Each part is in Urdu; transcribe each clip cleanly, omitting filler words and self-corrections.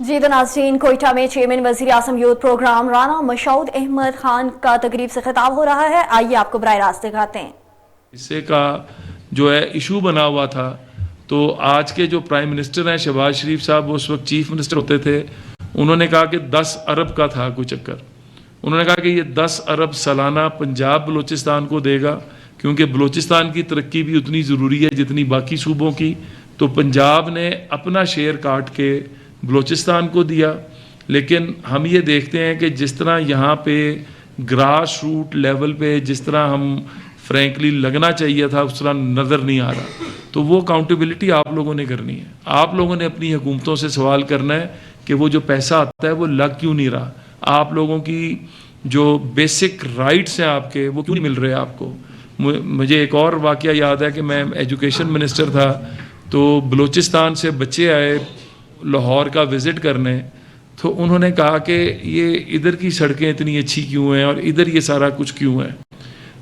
جی تو ناظرین، کوئٹہ میں چیئرمین وزیر اعظم یوتھ پروگرام رانا مشعود احمد خان کا تقریب سے خطاب ہو رہا ہے. آئیے آپ کو براہ راست دکھاتے ہیں. حصے کا جو ہے ایشو بنا ہوا تھا، تو آج کے جو پرائم منسٹر ہیں شہباز شریف صاحب، وہ اس وقت چیف منسٹر ہوتے تھے، انہوں نے کہا کہ 10 ارب کا تھا کوئی چکر. انہوں نے کہا کہ یہ 10 ارب سالانہ پنجاب بلوچستان کو دے گا، کیونکہ بلوچستان کی ترقی بھی اتنی ضروری ہے جتنی باقی صوبوں کی. تو پنجاب نے اپنا شیئر کاٹ کے بلوچستان کو دیا. لیکن ہم یہ دیکھتے ہیں کہ جس طرح یہاں پہ گراس روٹ لیول پہ جس طرح ہم فرینکلی لگنا چاہیے تھا، اس طرح نظر نہیں آ رہا. تو وہ اکاؤنٹیبلٹی آپ لوگوں نے کرنی ہے. آپ لوگوں نے اپنی حکومتوں سے سوال کرنا ہے کہ وہ جو پیسہ آتا ہے وہ لگ کیوں نہیں رہا. آپ لوگوں کی جو بیسک رائٹس ہیں آپ کے، وہ کیوں نہیں مل رہے آپ کو. مجھے ایک اور واقعہ یاد ہے کہ میں ایجوکیشن منسٹر تھا، تو بلوچستان سے بچے آئے لاہور کا وزٹ کرنے، تو انہوں نے کہا کہ یہ ادھر کی سڑکیں اتنی اچھی کیوں ہیں اور ادھر یہ سارا کچھ کیوں ہے.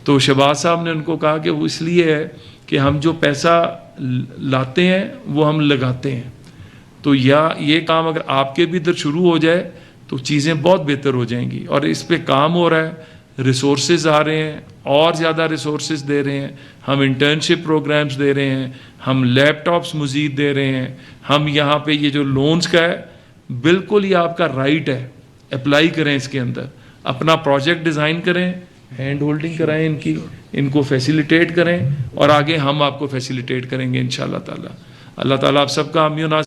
تو شہباز صاحب نے ان کو کہا کہ وہ اس لیے ہے کہ ہم جو پیسہ لاتے ہیں وہ ہم لگاتے ہیں. تو یہ کام اگر آپ کے بھی ادھر شروع ہو جائے تو چیزیں بہت بہتر ہو جائیں گی. اور اس پہ کام ہو رہا ہے، ریسورسز آ رہے ہیں، اور زیادہ ریسورسز دے رہے ہیں. ہم انٹرنشپ پروگرامز دے رہے ہیں، ہم لیپ ٹاپس مزید دے رہے ہیں. ہم یہاں پہ یہ جو لونز کا ہے، بالکل یہ آپ کا رائٹ ہے، اپلائی کریں اس کے اندر، اپنا پروجیکٹ ڈیزائن کریں، ہینڈ ہولڈنگ کرائیں ان کو فیسیلیٹیٹ کریں، اور آگے ہم آپ کو فیسیلیٹیٹ کریں گے انشاءاللہ تعالی. اللہ تعالیٰ آپ سب کا حامی و ناصر.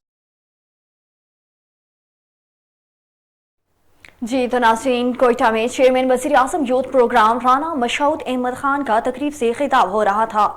جی تو ناظرین، کوئٹہ میں چیئرمین وزیر اعظم یوتھ پروگرام رانا مشعود احمد خان کا تقریب سے خطاب ہو رہا تھا.